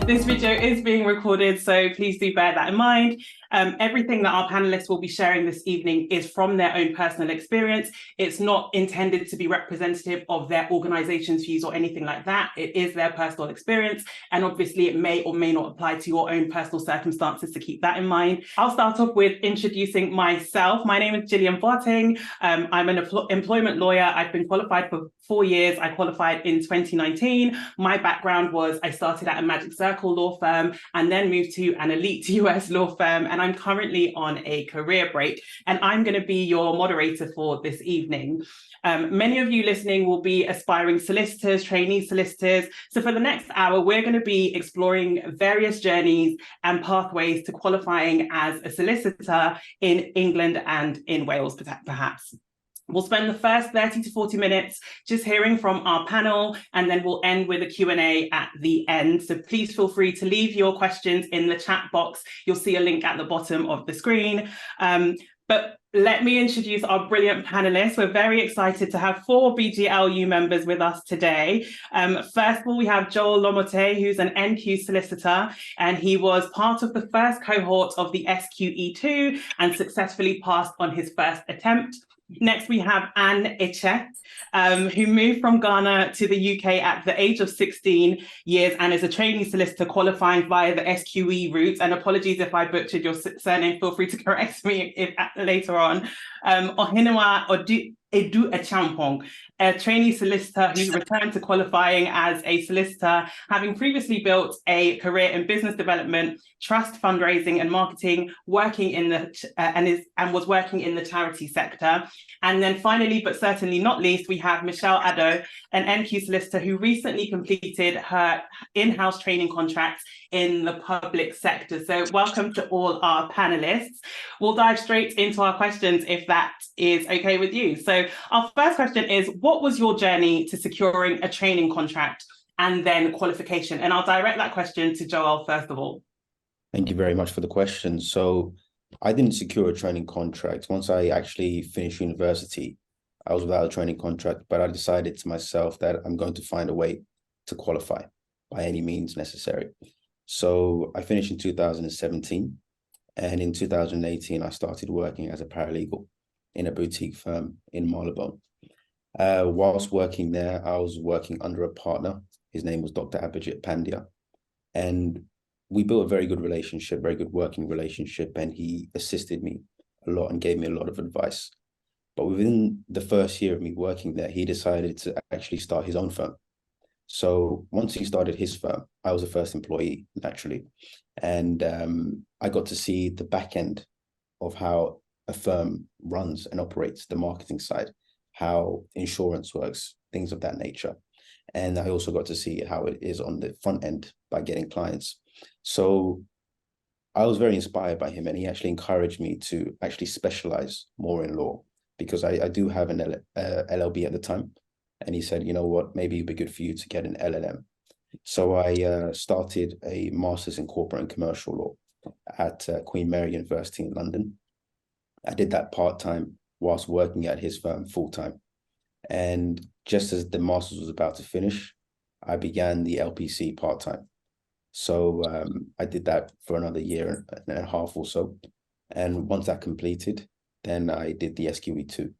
This video is being recorded, so please do bear that in mind. Everything that our panelists will be sharing this evening is from their own personal experience. It's not intended to be representative of their organization's views or anything like that. It is their personal experience, and obviously it may or may not apply to your own personal circumstances, so keep that in mind. I'll start off with introducing myself. My name is Gillian Boateng. I'm an employment lawyer. I've been qualified for 4 years. I qualified in 2019. My background was I started at a Magic Circle law firm and then moved to an elite US law firm, and I'm currently on a career break, and I'm going to be your moderator for this evening. Many of you listening will be aspiring solicitors, trainee solicitors. So for the next hour, we're going to be exploring various journeys and pathways to qualifying as a solicitor in England and in Wales, perhaps. We'll spend the first 30 to 40 minutes just hearing from our panel, and then we'll end with a Q&A at the end. So please feel free to leave your questions in the chat box. You'll see a link at the bottom of the screen. But let me introduce our brilliant panelists. We're very excited to have 4 BGLU members with us today. First of all, we have Joel Lomote, who's an NQ solicitor, and he was part of the first cohort of the SQE2 and successfully passed on his first attempt. Next, we have Anne Iche, who moved from Ghana to the UK at the age of 16 years and is a trainee solicitor qualifying via the SQE route. And apologies if I butchered your surname, feel free to correct me later on. Ohinua Edu Echampong, a trainee solicitor who's returned to qualifying as a solicitor, having previously built a career in business development, trust fundraising and marketing, working in the and was working in the charity sector. And then finally, but certainly not least, we have Michelle Addo, an NQ solicitor who recently completed her in-house training contracts in the public sector. So welcome to all our panelists. We'll dive straight into our questions if that is okay with you. So our first question is, what was your journey to securing a training contract and then qualification? And I'll direct that question to Joel first of all. Thank you very much for the question. So I didn't secure a training contract. Once I actually finished university, I was without a training contract, but I decided to myself that I'm going to find a way to qualify by any means necessary. So I finished in 2017, and in 2018, I started working as a paralegal in a boutique firm in Marylebone. Whilst working there, I was working under a partner. His name was Dr. Abhijit Pandya, and we built a very good relationship, very good working relationship, and he assisted me a lot and gave me a lot of advice. But within the first year of me working there, he decided to actually start his own firm. So once he started his firm, I was the first employee, naturally. And I got to see the back end of how a firm runs and operates, the marketing side, how insurance works, things of that nature. And I also got to see how it is on the front end by getting clients. So I was very inspired by him, and he actually encouraged me to actually specialize more in law, because I do have an LLB at the time. And he said, you know what, maybe it'd be good for you to get an LLM. So I started a master's in corporate and commercial law at Queen Mary University in London. I did that part-time whilst working at his firm full-time. And just as the master's was about to finish, I began the LPC part-time. So I did that for another year and a half or so. And once that completed, then I did the SQE2.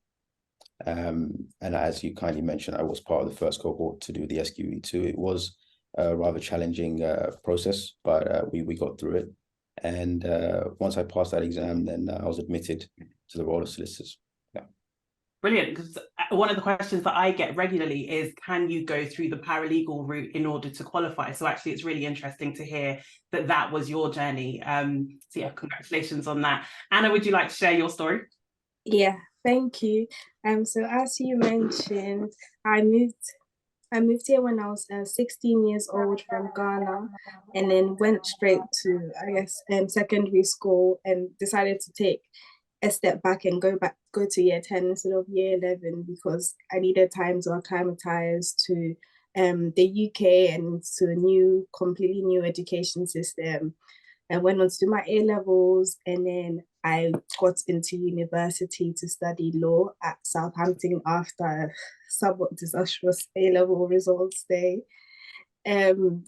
And as you kindly mentioned, I was part of the first cohort to do the SQE2. It was a rather challenging process, but we got through it. And once I passed that exam, then I was admitted to the role of solicitors. Yeah. Brilliant, because one of the questions that I get regularly is, can you go through the paralegal route in order to qualify? So actually, it's really interesting to hear that that was your journey. So yeah, congratulations on that. Anna, would you like to share your story? Yeah, thank you. So as you mentioned, I moved here when I was 16 years old from Ghana, and then went straight to, secondary school, and decided to take a step back and go to year 10 instead of year 11, because I needed time to acclimatize to the UK and to a completely new education system. I went on to do my A-levels, and then I got into university to study law at Southampton after a somewhat disastrous A-level results day. And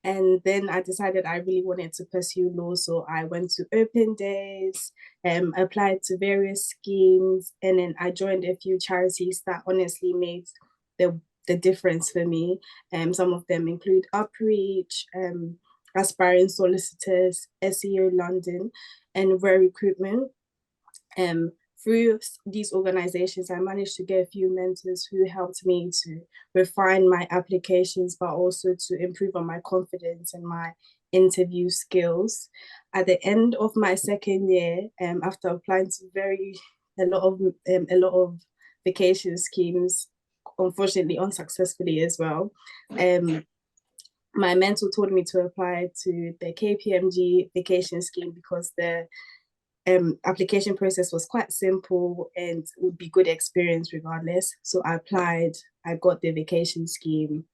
And then I decided I really wanted to pursue law. So I went to open days, applied to various schemes, and then I joined a few charities that honestly made the difference for me. Some of them include Upreach, Aspiring Solicitors, SEO London, and Rare Recruitment. Through these organizations, I managed to get a few mentors who helped me to refine my applications, but also to improve on my confidence and my interview skills. At the end of my second year, after applying to a lot of vacation schemes, unfortunately unsuccessfully as well, my mentor told me to apply to the KPMG vacation scheme because the application process was quite simple and would be good experience regardless. So I applied, I got the vacation scheme.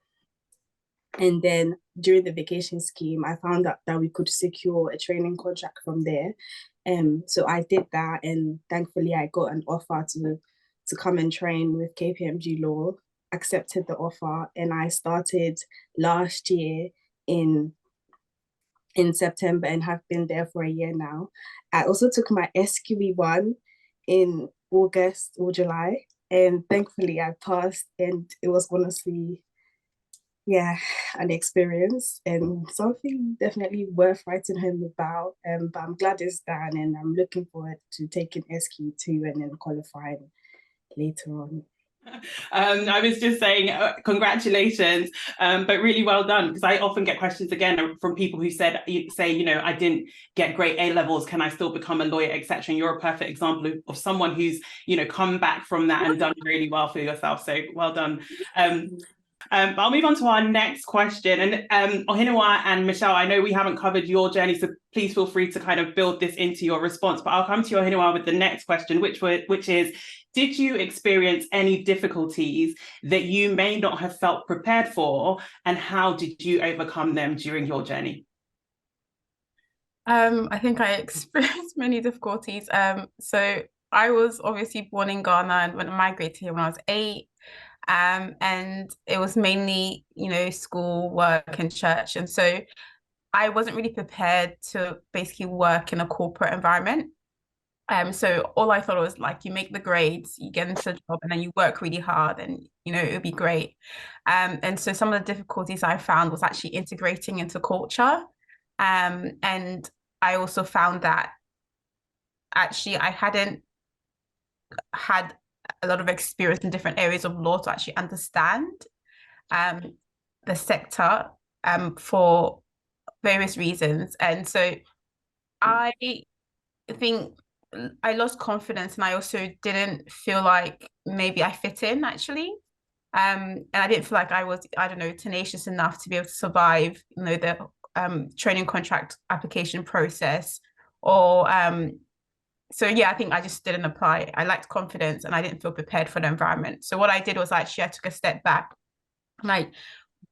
And then during the vacation scheme, I found out that we could secure a training contract from there. So I did that, and thankfully I got an offer to come and train with KPMG Law, accepted the offer, and I started last year in September and have been there for a year now. I also took my SQE1 in August or July, and thankfully I passed, and it was honestly, yeah, an experience and something definitely worth writing home about. But I'm glad it's done, and I'm looking forward to taking SQE2 and then qualifying later on. I was just saying congratulations, but really well done, because I often get questions again from people who say, I didn't get great A levels, can I still become a lawyer, etc. And you're a perfect example of someone who's come back from that and done really well for yourself. So well done. But I'll move on to our next question. And Ohiniwa and Michelle, I know we haven't covered your journey, so please feel free to kind of build this into your response. But I'll come to you, Ohiniwa, with the next question, which is, did you experience any difficulties that you may not have felt prepared for, and how did you overcome them during your journey? I think I experienced many difficulties. So I was obviously born in Ghana and when I migrated here when I was 8. And it was mainly, school, work, and church. And so I wasn't really prepared to basically work in a corporate environment. So all I thought was like, you make the grades, you get into the job, and then you work really hard, and it would be great. And so some of the difficulties I found was actually integrating into culture. And I also found that actually I hadn't had a lot of experience in different areas of law to actually understand the sector for various reasons. And so I think I lost confidence, and I also didn't feel like maybe I fit in actually. And I didn't feel like I was, I don't know, tenacious enough to be able to survive, the training contract application process, or so yeah, I think I just didn't apply. I lacked confidence and I didn't feel prepared for the environment. So what I did was actually I took a step back and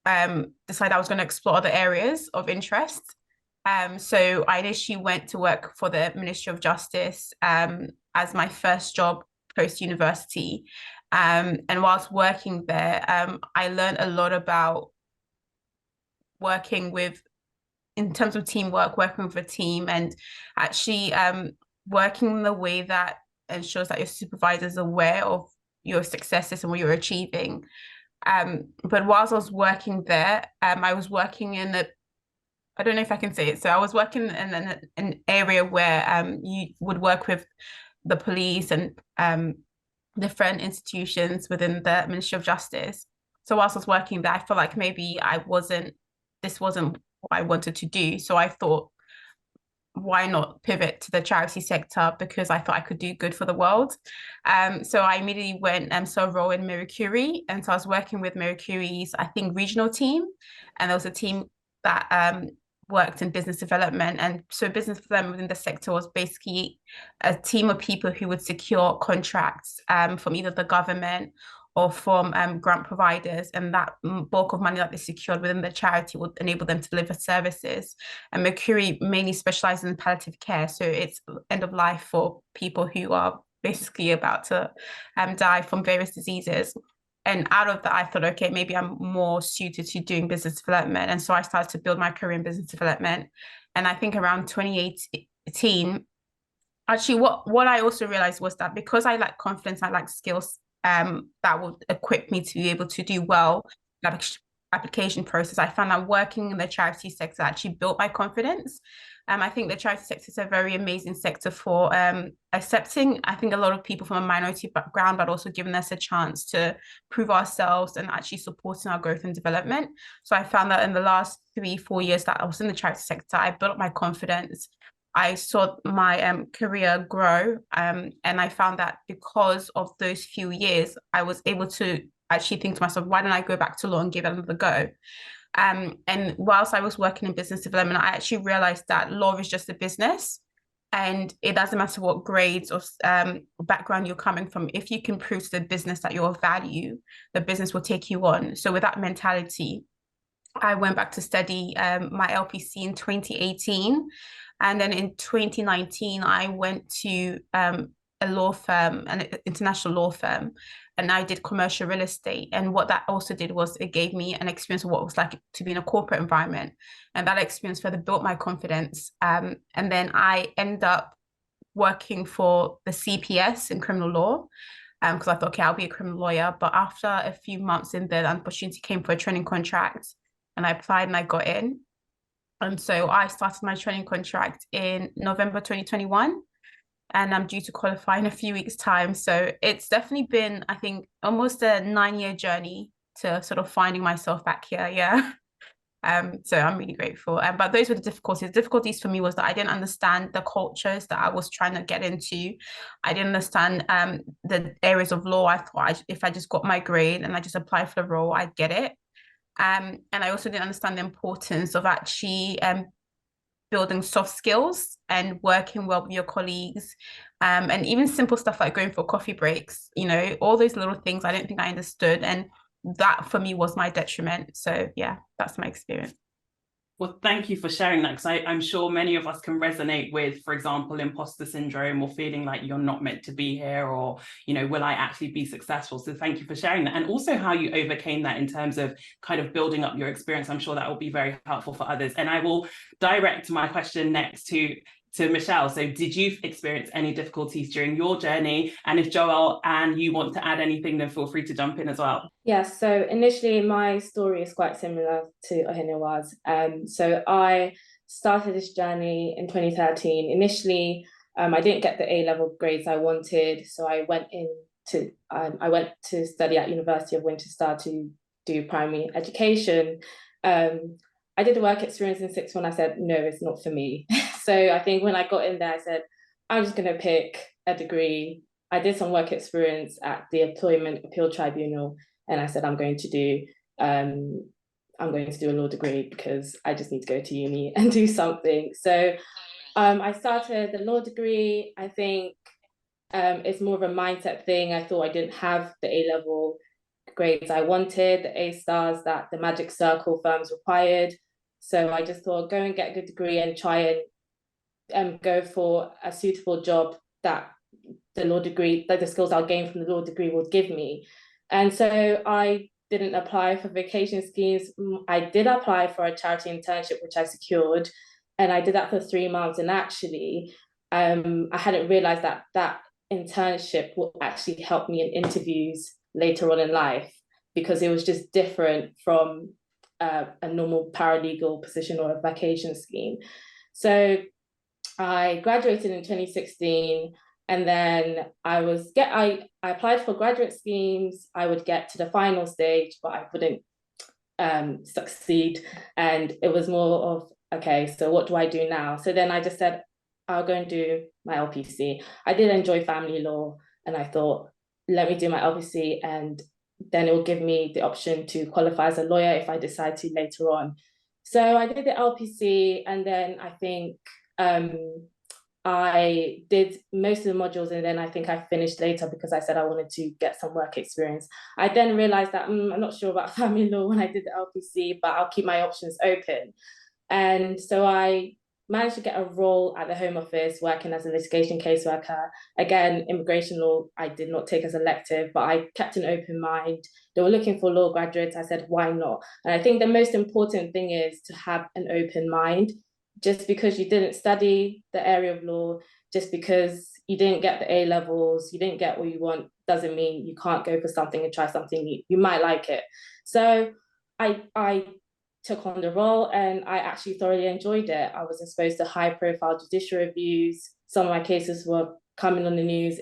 I decided I was going to explore other areas of interest. So I initially went to work for the Ministry of Justice as my first job post-university. And whilst working there, I learned a lot about working with, in terms of teamwork, working with a team, and actually working in the way that ensures that your supervisor is aware of your successes and what you're achieving. But whilst I was working there, I was working in I don't know if I can say it. So I was working in an area where you would work with the police and different institutions within the Ministry of Justice. So whilst I was working there, I felt like maybe this wasn't what I wanted to do. So I thought, why not pivot to the charity sector, because I thought I could do good for the world. So I immediately went and saw a role in Marie Curie. And so I was working with Marie Curie's, I think, regional team. And there was a team that worked in business development. And so business development within the sector was basically a team of people who would secure contracts from either the government or from grant providers, and that bulk of money that they secured within the charity would enable them to deliver services. And Mercury mainly specializes in palliative care, so it's end of life for people who are basically about to die from various diseases. And out of that, I thought, okay, maybe I'm more suited to doing business development. And so I started to build my career in business development. And I think around 2018, actually, what I also realized was that because I lack confidence, I lack skills that would equip me to be able to do well in the application process. I found that working in the charity sector actually built my confidence. I think the charity sector is a very amazing sector for accepting, I think, a lot of people from a minority background, but also giving us a chance to prove ourselves and actually supporting our growth and development. So I found that in the last 3-4 years that I was in the charity sector, I built up my confidence. I saw my career grow, and I found that because of those few years, I was able to actually think to myself, why don't I go back to law and give it another go? And whilst I was working in business development, I actually realized that law is just a business, and it doesn't matter what grades or background you're coming from. If you can prove to the business that you're of value, the business will take you on. So with that mentality, I went back to study my LPC in 2018. And then in 2019, I went to a law firm, an international law firm, and I did commercial real estate. And what that also did was it gave me an experience of what it was like to be in a corporate environment. And that experience further built my confidence. And then I ended up working for the CPS in criminal law, because I thought, okay, I'll be a criminal lawyer. But after a few months in there, the opportunity came for a training contract, and I applied and I got in. And so I started my training contract in November 2021, and I'm due to qualify in a few weeks' time. So it's definitely been, I think, almost a 9-year journey to sort of finding myself back here. Yeah. So I'm really grateful. But those were the difficulties. The difficulties for me was that I didn't understand the cultures that I was trying to get into. I didn't understand the areas of law. I thought if I just got my grade and I just applied for the role, I'd get it. And I also didn't understand the importance of actually building soft skills and working well with your colleagues, and even simple stuff like going for coffee breaks, all those little things I don't think I understood. And that for me was my detriment. So yeah, that's my experience. Well, thank you for sharing that, because I'm sure many of us can resonate with, for example, imposter syndrome, or feeling like you're not meant to be here, or, will I actually be successful? So thank you for sharing that. And also how you overcame that in terms of kind of building up your experience. I'm sure that will be very helpful for others. And I will direct my question next to Michelle. So did you experience any difficulties during your journey? And if Joel and you want to add anything, then feel free to jump in as well. Yes, so initially my story is quite similar to Ohenewa's. So I started this journey in 2013. Initially, I didn't get the A-level grades I wanted, so I went to study at University of Winchester to do primary education. I did a work experience in sixth form. I said, no, it's not for me. So I think when I got in there, I said, I'm just going to pick a degree. I did some work experience at the Employment Appeal Tribunal, and I said, I'm going to do a law degree because I just need to go to uni and do something. So I started the law degree. I think it's more of a mindset thing. I thought I didn't have the A-level grades I wanted, the A stars that the Magic Circle firms required. So I just thought, go and get a good degree and try and go for a suitable job that the law degree, that the skills I'll gain from the law degree will give me. And so I didn't apply for vacation schemes. I did apply for a charity internship, which I secured, and I did that for 3 months. And actually, I hadn't realized that that internship would actually help me in interviews later on in life, because it was just different from a normal paralegal position or a vacation scheme. So I graduated in 2016, and then I applied for graduate schemes. I would get to the final stage, but I wouldn't succeed. And it was more of, okay, so what do I do now? So then I just said, I'll go and do my LPC. I did enjoy family law, and I thought, let me do my LPC, and then it will give me the option to qualify as a lawyer if I decide to later on. So I did the LPC, and then I think I did most of the modules, and then I think I finished later because I said I wanted to get some work experience. I then realized that I'm not sure about family law when I did the LPC, but I'll keep my options open. And so I managed to get a role at the Home Office working as a litigation caseworker. Again, immigration law, I did not take as elective, but I kept an open mind. They were looking for law graduates. I said, why not? And I think the most important thing is to have an open mind. Just because you didn't study the area of law, just because you didn't get the A levels, you didn't get what you want, doesn't mean you can't go for something and try something new. You might like it. So I took on the role and I actually thoroughly enjoyed it. I was exposed to high profile judicial reviews. Some of my cases were coming on the news.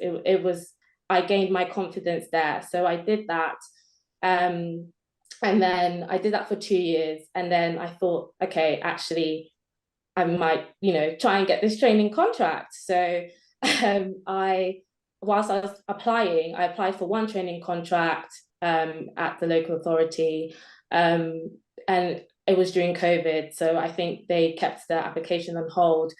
I gained my confidence there. So I did that. And then I did that for 2 years. And then I thought, okay, actually, I might, try and get this training contract. So whilst I was applying, I applied for one training contract at the local authority. And it was during COVID, so I think they kept the application on hold.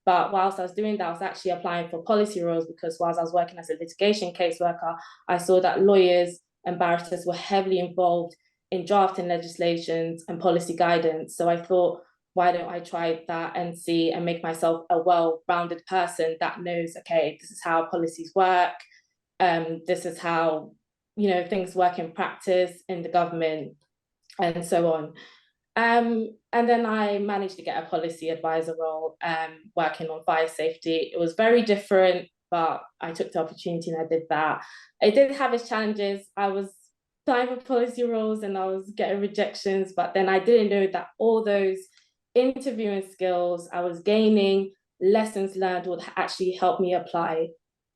But whilst I was doing that, I was actually applying for policy roles, because whilst I was working as a litigation caseworker, I saw that lawyers and barristers were heavily involved in drafting legislations and policy guidance. So I thought, why don't I try that and see and make myself a well-rounded person that knows, okay, this is how policies work, this is how things work in practice in the government, and so on. And then I managed to get a policy advisor role, working on fire safety. It was very different, but I took the opportunity and I did that. It did have its challenges. I was applying for policy roles and I was getting rejections, but then I didn't know that all those interviewing skills I was gaining, lessons learned, would actually help me apply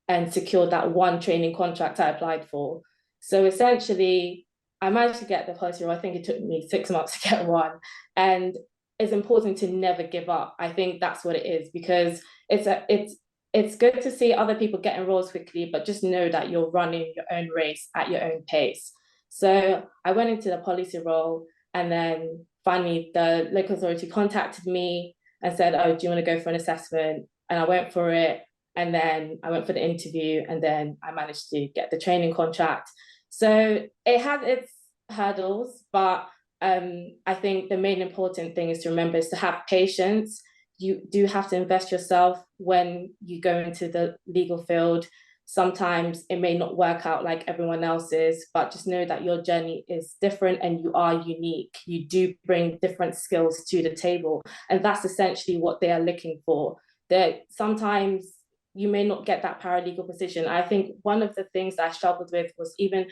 and secure that one training contract I applied for. So essentially, I managed to get the policy role. I think it took me 6 months to get one. And it's important to never give up. I think that's what it is, because it's good to see other people getting roles quickly, but just know that you're running your own race at your own pace. So I went into the policy role, and then finally the local authority contacted me and said, oh, do you want to go for an assessment? And I went for it. And then I went for the interview, and then I managed to get the training contract. So it had its hurdles, but I think the main important thing is to remember is to have patience. You do have to invest yourself when you go into the legal field. Sometimes it may not work out like everyone else's, but just know that your journey is different and you are unique. You do bring different skills to the table, and that's essentially what they are looking for. That sometimes you may not get that paralegal position. I think one of the things that I struggled with was, even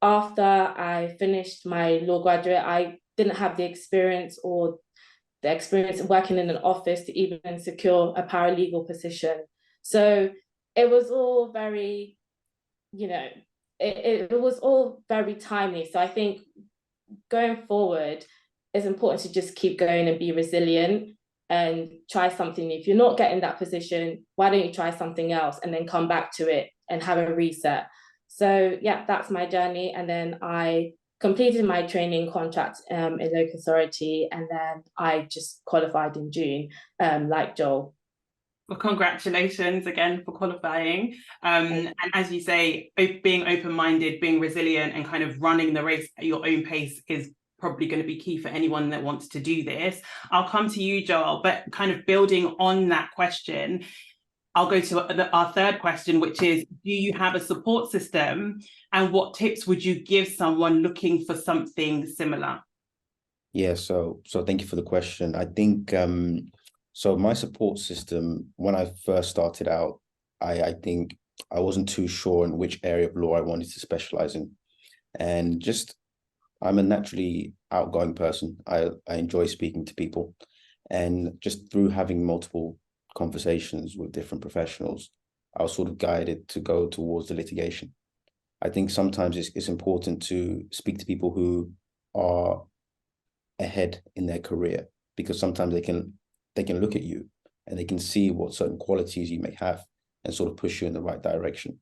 after I finished my law graduate, I didn't have the experience of working in an office to even secure a paralegal position. So it was all very, it was all very timely. So I think going forward, it's important to just keep going and be resilient and try something. If you're not getting that position, why don't you try something else and then come back to it and have a reset? So yeah, that's my journey. And then I completed my training contract in local authority, and then I just qualified in June, like Joel. Well, congratulations again for qualifying. And as you say, being open-minded, being resilient, and kind of running the race at your own pace is probably going to be key for anyone that wants to do this. I'll come to you, Joel, but kind of building on that question, I'll go to our third question, which is, do you have a support system, and what tips would you give someone looking for something similar? Yeah, so thank you for the question. I think, so my support system, when I first started out, I think I wasn't too sure in which area of law I wanted to specialize in. And just, I'm a naturally outgoing person. I enjoy speaking to people. And just through having multiple conversations with different professionals, I was sort of guided to go towards the litigation. I think sometimes it's important to speak to people who are ahead in their career, because sometimes they can look at you and they can see what certain qualities you may have and sort of push you in the right direction.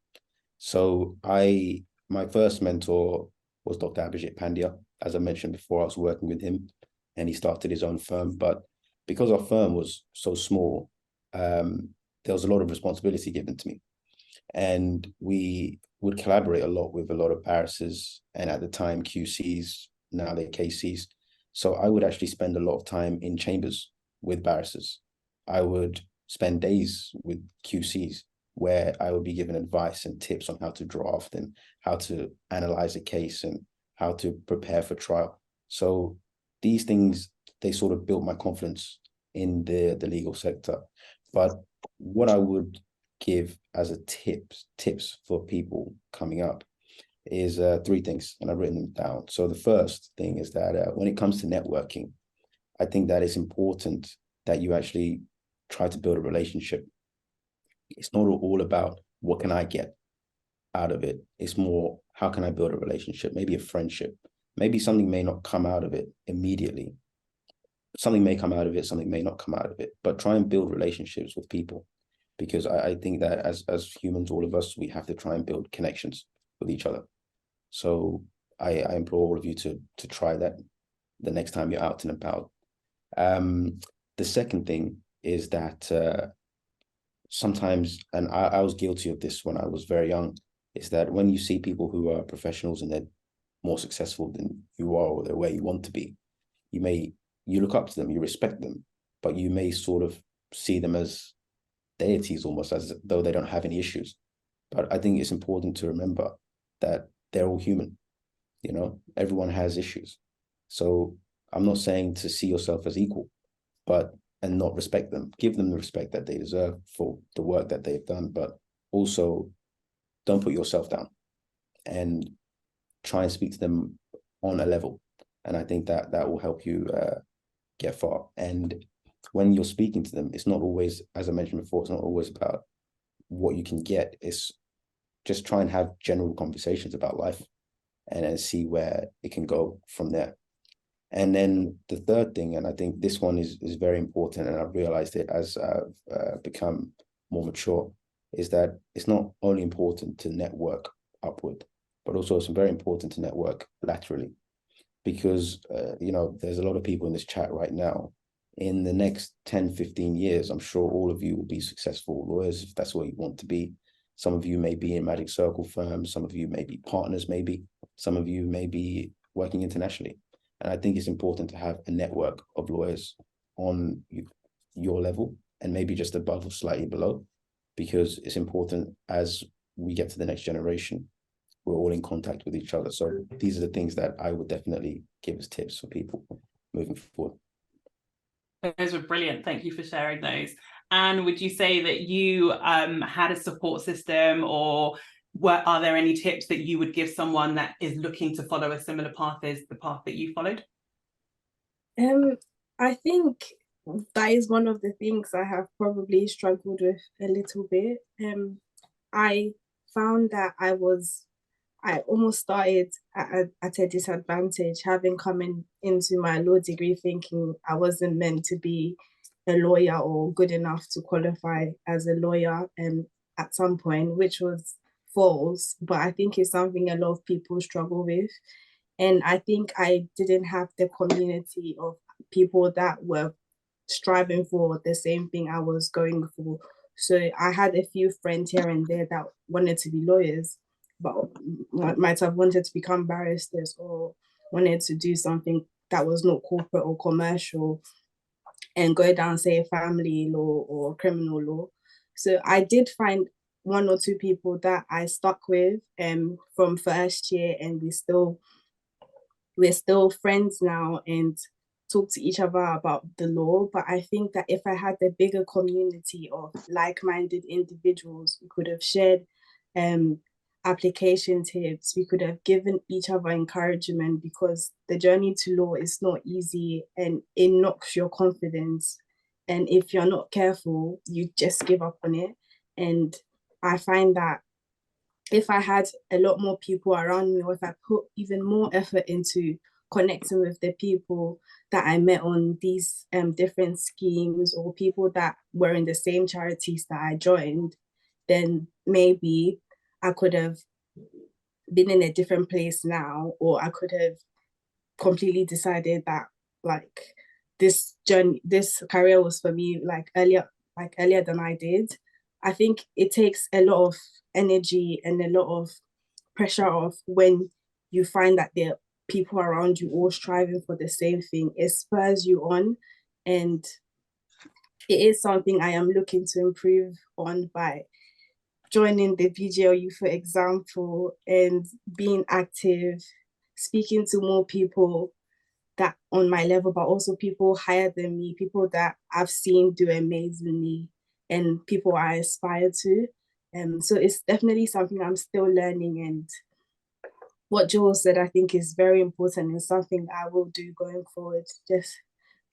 So my first mentor was Dr. Abhijit Pandya. As I mentioned before, I was working with him and he started his own firm. But because our firm was so small, there was a lot of responsibility given to me. And we would collaborate a lot with a lot of barristers, and at the time QCs, now they're KCs. So I would actually spend a lot of time in chambers with barristers. I would spend days with QCs where I would be given advice and tips on how to draft and how to analyze a case and how to prepare for trial. So these things, they sort of built my confidence in the legal sector. But what I would give as a tips for people coming up is 3 things, and I've written them down. So the first thing is that when it comes to networking, I think that it's important that you actually try to build a relationship. It's not all about what can I get out of it. It's more, how can I build a relationship, maybe a friendship. Maybe something may not come out of it immediately. Something may come out of it, something may not come out of it, but try and build relationships with people. Because I think that as humans, all of us, we have to try and build connections with each other. So I implore all of you to try that the next time you're out and about. The second thing is that sometimes, and I was guilty of this when I was very young, is that when you see people who are professionals and they're more successful than you are, or they're where you want to be, you look up to them, you respect them, but you may sort of see them as deities, almost as though they don't have any issues. But I think it's important to remember that they're all human. You know, everyone has issues. So I'm not saying to see yourself as equal, and not respect them. Give them the respect that they deserve for the work that they've done, but also don't put yourself down and try and speak to them on a level. And I think that will help you get far. And when you're speaking to them, it's not always, as I mentioned before, it's not always about what you can get. It's just try and have general conversations about life and then see where it can go from there. And then the third thing, and I think this one is very important, and I've realized it as I've become more mature, is that it's not only important to network upward, but also it's very important to network laterally. Because, there's a lot of people in this chat right now. In the next 10, 15 years, I'm sure all of you will be successful lawyers, if that's what you want to be. Some of you may be in Magic Circle firms, some of you may be partners, maybe. Some of you may be working internationally. And I think it's important to have a network of lawyers on your level and maybe just above or slightly below, because it's important as we get to the next generation, we're all in contact with each other. So these are the things that I would definitely give as tips for people moving forward. Those were brilliant. Thank you for sharing those. And would you say that you had a support system, or are there any tips that you would give someone that is looking to follow a similar path as the path that you followed? I think that is one of the things I have probably struggled with a little bit. I found that I almost started at a disadvantage, having come into my law degree thinking I wasn't meant to be a lawyer or good enough to qualify as a lawyer at some point, which was false. But I think it's something a lot of people struggle with. And I think I didn't have the community of people that were striving for the same thing I was going for. So I had a few friends here and there that wanted to be lawyers, but might have wanted to become barristers or wanted to do something that was not corporate or commercial and go down, say, family law or criminal law. So I did find 1 or 2 people that I stuck with from first year, and we're still friends now and talk to each other about the law. But I think that if I had a bigger community of like-minded individuals, we could have shared application tips, we could have given each other encouragement, because the journey to law is not easy and it knocks your confidence. And if you're not careful, you just give up on it. And I find that if I had a lot more people around me, or if I put even more effort into connecting with the people that I met on these different schemes, or people that were in the same charities that I joined, then maybe I could have been in a different place now, or I could have completely decided that this career was for me earlier than I did. I think it takes a lot of energy and a lot of pressure off when you find that there are people around you all striving for the same thing. It spurs you on, and it is something I am looking to improve on by joining the BGLU, for example, and being active, speaking to more people that on my level, but also people higher than me, people that I've seen do amazingly, and people I aspire to. So it's definitely something I'm still learning, and what Joel said, I think, is very important and something I will do going forward. Just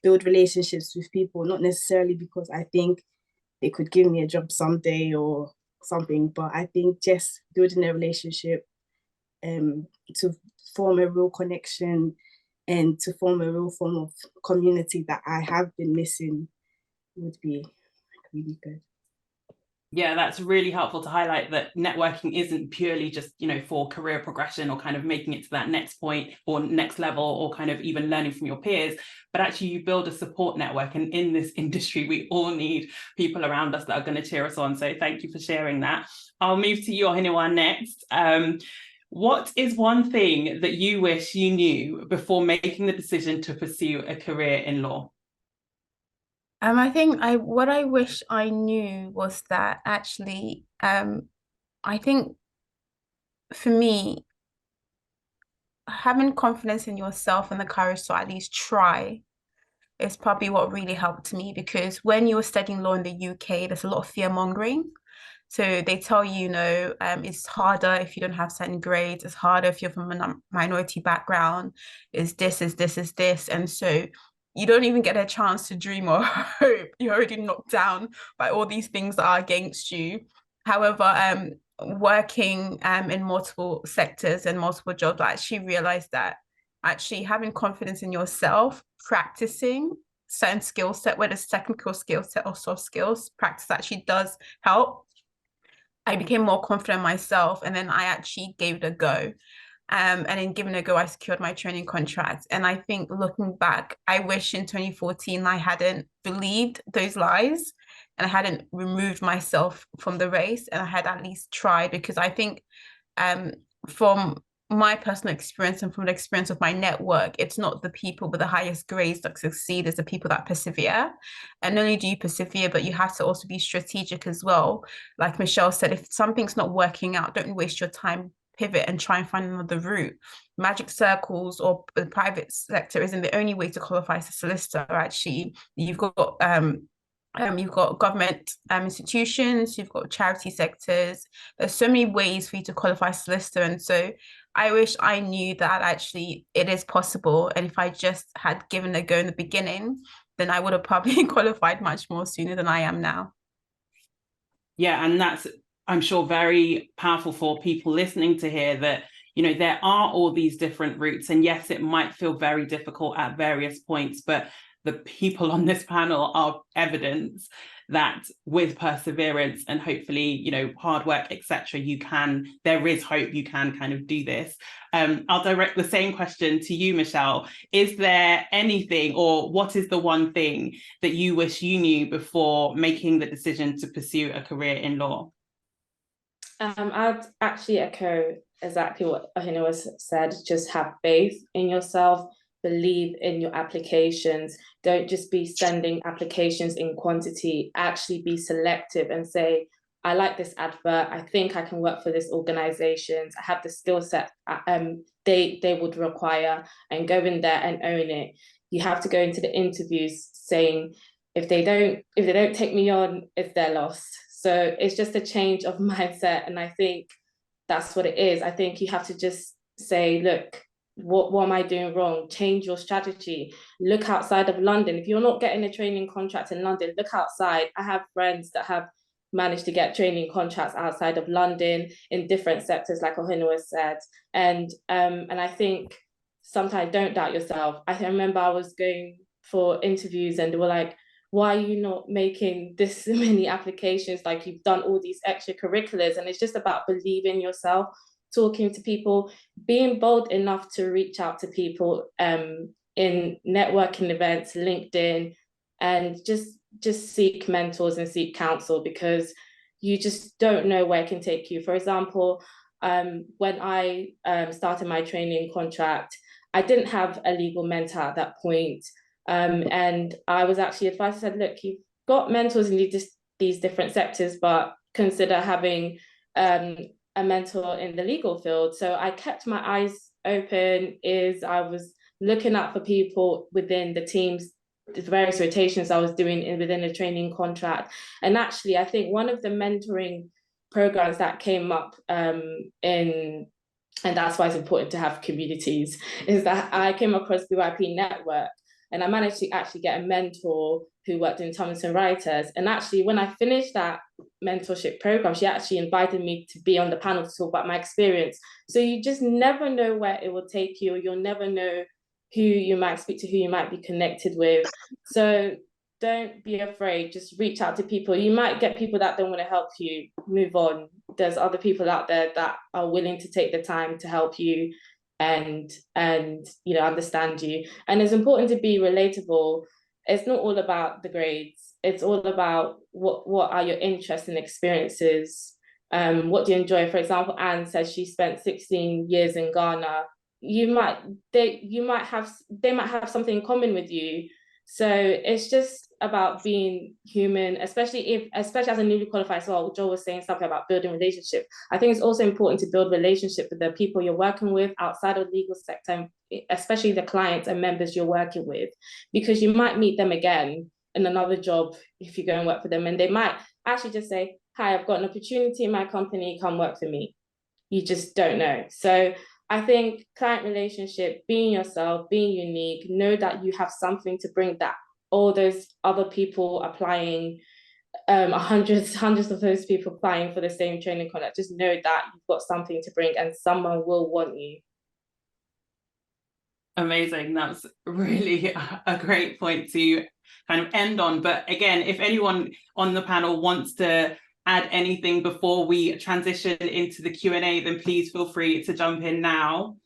build relationships with people, not necessarily because I think they could give me a job someday or something, but I think just building a relationship to form a real connection and to form a real form of community that I have been missing would be really good. Yeah, that's really helpful to highlight that networking isn't purely just, for career progression or kind of making it to that next point or next level or kind of even learning from your peers, but actually you build a support network. And in this industry, we all need people around us that are going to cheer us on. So thank you for sharing that. I'll move to you, Ohinewa, next. What is one thing that you wish you knew before making the decision to pursue a career in law? I think what I wish I knew was that actually, I think for me, having confidence in yourself and the courage to at least try is probably what really helped me, because when you were studying law in the UK, there's a lot of fear mongering. So they tell you, it's harder if you don't have certain grades, it's harder if you're from a minority background, is this, is this, is this. And so you don't even get a chance to dream or hope. You're already knocked down by all these things that are against you. However, working in multiple sectors and multiple jobs, I actually realized that actually having confidence in yourself, practicing certain skill set, whether it's technical skill set or soft skills, practice actually does help. I became more confident in myself, and then I actually gave it a go. And in giving it a go, I secured my training contract. And I think looking back, I wish in 2014 I hadn't believed those lies and I hadn't removed myself from the race, and I had at least tried, because I think from my personal experience and from the experience of my network, it's not the people with the highest grades that succeed, it's the people that persevere. And not only do you persevere, but you have to also be strategic as well. Like Michelle said, if something's not working out, don't waste your time, pivot and try and find another route. Magic circles or the private sector isn't the only way to qualify as a solicitor. Actually, you've got government institutions, you've got charity sectors. There's so many ways for you to qualify as a solicitor. And so I wish I knew that actually it is possible. And if I just had given a go in the beginning, then I would have probably qualified much more sooner than I am now. Yeah, and that's, I'm sure, very powerful for people listening to hear that, there are all these different routes. And yes, it might feel very difficult at various points, but the people on this panel are evidence that with perseverance and hopefully, hard work, etc., there is hope, you can kind of do this. I'll direct the same question to you, Michelle. Is there anything, or what is the one thing that you wish you knew before making the decision to pursue a career in law? I'd actually echo exactly what Ohinewa said. Just have faith in yourself, believe in your applications. Don't just be sending applications in quantity. Actually be selective and say, I like this advert, I think I can work for this organization, I have the skill set they would require, and go in there and own it. You have to go into the interviews saying, if they don't take me on, it's their loss. So it's just a change of mindset, and I think that's what it is. I think you have to just say, look, what am I doing wrong? Change your strategy. Look outside of London. If you're not getting a training contract in London, look outside. I have friends that have managed to get training contracts outside of London in different sectors, like Ohinewa said. And I think sometimes don't doubt yourself. I remember I was going for interviews and they were like, why are you not making this many applications? Like, you've done all these extracurriculars. And it's just about believing yourself, talking to people, being bold enough to reach out to people in networking events, LinkedIn, and just seek mentors and seek counsel, because you just don't know where it can take you. For example, when I started my training contract, I didn't have a legal mentor at that point. And I was actually advised, I said, look, you've got mentors in these different sectors, but consider having a mentor in the legal field. So I kept my eyes open, I was looking out for people within the teams, the various rotations I was doing within a training contract. And actually, I think one of the mentoring programs that came up and that's why it's important to have communities, is that I came across BYP Network, and I managed to actually get a mentor who worked in Thomson Reuters. And actually, when I finished that mentorship program, she actually invited me to be on the panel to talk about my experience. So you just never know where it will take you, or you'll never know who you might speak to, who you might be connected with. So don't be afraid, just reach out to people. You might get people that don't want to help you, move on. There's other people out there that are willing to take the time to help you and understand you. And it's important to be relatable. It's not all about the grades. It's all about what are your interests and experiences. What do you enjoy? For example, Anne says she spent 16 years in Ghana. They might have something in common with you. So it's just about being human, especially as a newly qualified. So Joel was saying something about building relationships. I think it's also important to build relationship with the people you're working with outside of the legal sector, especially the clients and members you're working with, because you might meet them again in another job if you go and work for them, and they might actually just say, "Hi, I've got an opportunity in my company, come work for me." You just don't know. So I think client relationship, being yourself, being unique, know that you have something to bring that all those other people applying, hundreds of those people applying for the same training contract, just know that you've got something to bring and someone will want you. Amazing. That's really a great point to kind of end on. But again, if anyone on the panel wants to add anything before we transition into the Q&A, then please feel free to jump in now.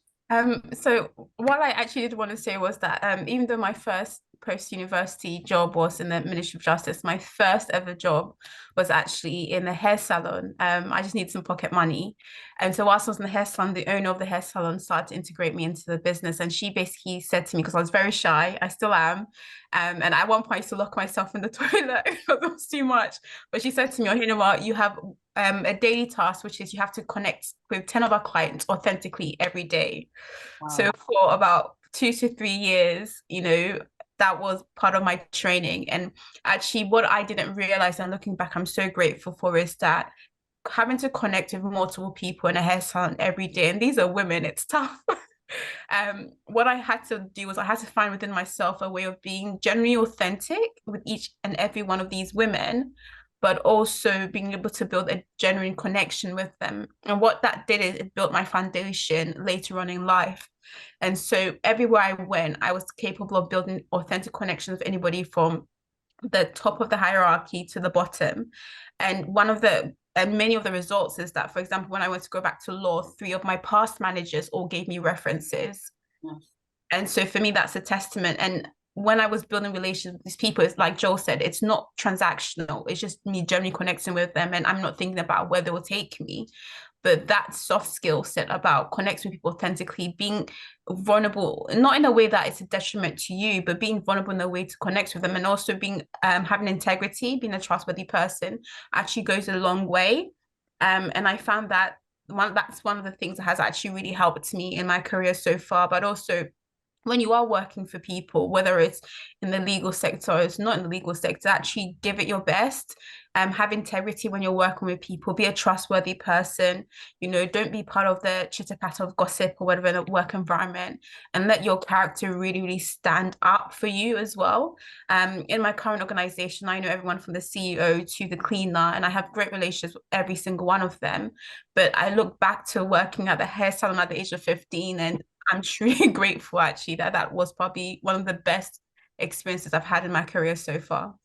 So what I actually did want to say was that even though my first post-university job was in the Ministry of Justice, my first ever job was actually in a hair salon. I just needed some pocket money. And so whilst I was in the hair salon, the owner of the hair salon started to integrate me into the business. And she basically said to me, because I was very shy, I still am. And at one point I used to lock myself in the toilet because it was too much. But she said to me, "Oh, you know what, you have a daily task, which is you have to connect with 10 of our clients authentically every day." Wow. So for about 2 to 3 years, that was part of my training. And actually what I didn't realize, and looking back, I'm so grateful for, is that having to connect with multiple people in a hair salon every day, and these are women, it's tough. What I had to do was I had to find within myself a way of being genuinely authentic with each and every one of these women, but also being able to build a genuine connection with them. And what that did is it built my foundation later on in life. And so everywhere I went, I was capable of building authentic connections with anybody from the top of the hierarchy to the bottom. And many of the results is that, for example, when I went to go back to law, 3 of my past managers all gave me references. Yes. And so for me, that's a testament. And when I was building relations with these people, it's like Joel said, it's not transactional. It's just me generally connecting with them. And I'm not thinking about where they will take me. But that soft skill set about connecting with people authentically, being vulnerable, not in a way that it's a detriment to you, but being vulnerable in a way to connect with them, and also being having integrity, being a trustworthy person, actually goes a long way. And I found that that's one of the things that has actually really helped me in my career so far. But also, when you are working for people, whether it's in the legal sector or it's not in the legal sector, actually give it your best. Have integrity when you're working with people. Be a trustworthy person. Don't be part of the chitter-patter of gossip or whatever in a work environment, and let your character really, really stand up for you as well. In my current organization, I know everyone from the CEO to the cleaner, and I have great relationships with every single one of them. But I look back to working at the hair salon at the age of 15, and I'm truly grateful actually that was probably one of the best experiences I've had in my career so far.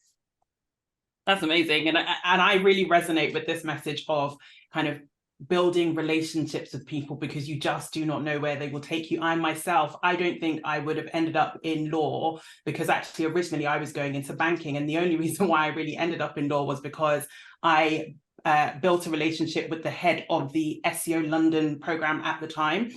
That's amazing. And I really resonate with this message of kind of building relationships with people, because you just do not know where they will take you. I myself, I don't think I would have ended up in law, because actually originally I was going into banking, and the only reason why I really ended up in law was because I built a relationship with the head of the SEO London program at the time.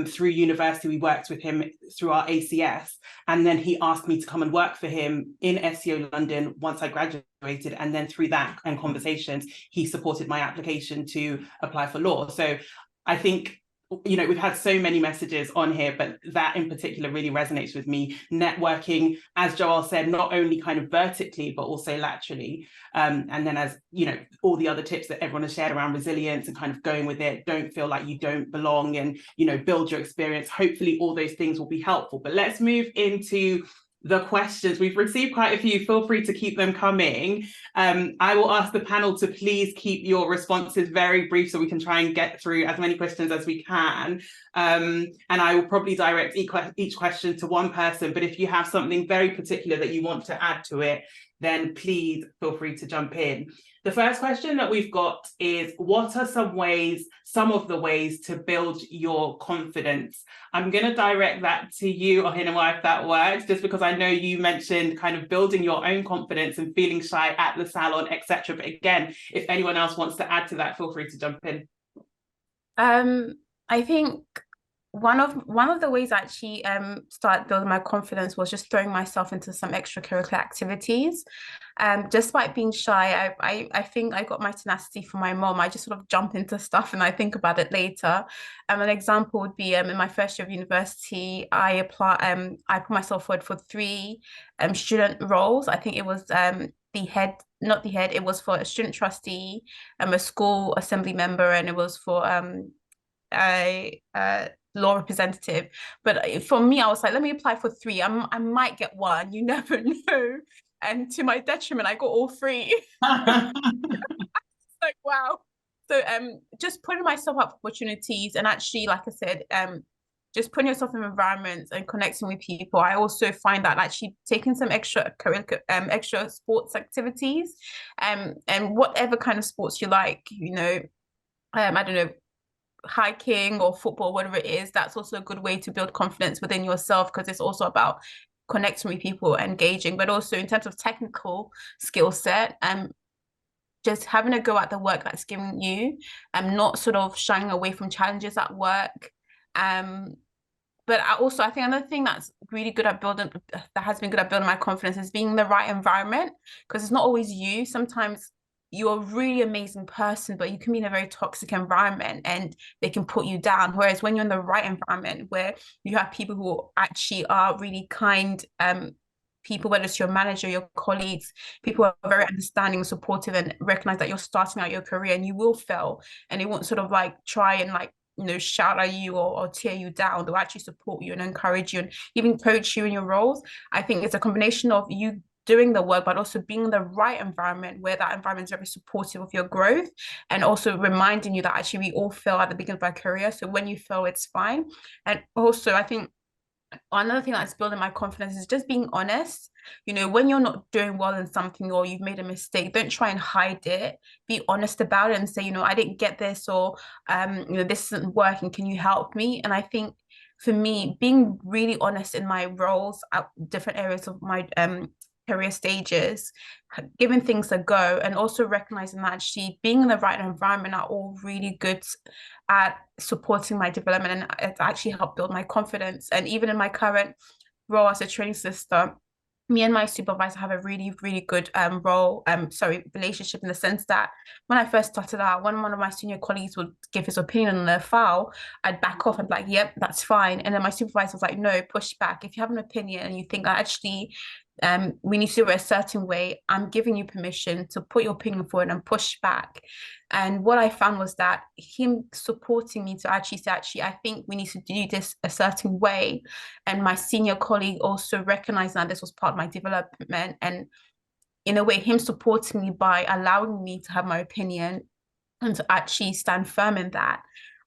Through university, we worked with him through our ACS, and then he asked me to come and work for him in SEO London once I graduated, and then through that and conversations, he supported my application to apply for law. So I think, you know, we've had so many messages on here, but that in particular really resonates with me. Networking, as Joel said, not only kind of vertically, but also laterally. And then, as you know, all the other tips that everyone has shared around resilience and kind of going with it, don't feel like you don't belong, and, you know, build your experience. Hopefully all those things will be helpful. But let's move into the questions. We've received quite a few. Feel free to keep them coming. I will ask the panel to please keep your responses very brief so we can try and get through as many questions as we can. And I will probably direct each question to one person, but if you have something very particular that you want to add to it, then please feel free to jump in. The first question that we've got is, what are some of the ways to build your confidence? I'm going to direct that to you, Ohenewa, if that works, just because I know you mentioned kind of building your own confidence and feeling shy at the salon, etc. But again, if anyone else wants to add to that, feel free to jump in. I think one of the ways I actually started building my confidence was just throwing myself into some extracurricular activities. Despite being shy, I think I got my tenacity from my mom. I just sort of jump into stuff and I think about it later. An example would be in my first year of university, I put myself forward for 3 student roles. I think it was it was for a student trustee, a school assembly member, and it was for a law representative. But for me, I was like, let me apply for 3. I might get 1. You never know. And to my detriment, I got all 3. Like, wow. So just putting myself up for opportunities, and actually, like I said, just putting yourself in environments and connecting with people. I also find that actually taking some extra sports activities, and whatever kind of sports you like, you know, I don't know, hiking or football, whatever it is, that's also a good way to build confidence within yourself, because it's also about connecting with people, engaging, but also in terms of technical skill set, just having a go at the work that's given you, and not sort of shying away from challenges at work. But I think another thing that's really good at building, that has been good at building my confidence, is being in the right environment, because it's not always you. Sometimes you're a really amazing person, but you can be in a very toxic environment and they can put you down. Whereas when you're in the right environment, where you have people who actually are really kind, people, whether it's your manager, your colleagues, people who are very understanding, supportive, and recognize that you're starting out your career and you will fail, and they won't sort of like try and like, you know, shout at you or tear you down. They'll actually support you and encourage you and even coach you in your roles. I think it's a combination of you doing the work, but also being in the right environment, where that environment is very supportive of your growth, and also reminding you that actually we all fail at the beginning of our career. So when you fail, it's fine. And also, I think another thing that's building my confidence is just being honest. You know, when you're not doing well in something or you've made a mistake, don't try and hide it. Be honest about it and say, you know, I didn't get this, or you know, this isn't working, can you help me? And I think for me, being really honest in my roles at different areas of my career stages, giving things a go, and also recognizing that actually being in the right environment are all really good at supporting my development, and it's actually helped build my confidence. And even in my current role as a training solicitor, me and my supervisor have a really, really good relationship, in the sense that when I first started out, when one of my senior colleagues would give his opinion on their file, I'd back off and be like, yep, that's fine. And then my supervisor was like, no, push back. If you have an opinion and you think actually we need to do it a certain way, I'm giving you permission to put your opinion forward and push back. And what I found was that him supporting me to actually say, actually, I think we need to do this a certain way. And my senior colleague also recognized that this was part of my development. And in a way, him supporting me by allowing me to have my opinion and to actually stand firm in that,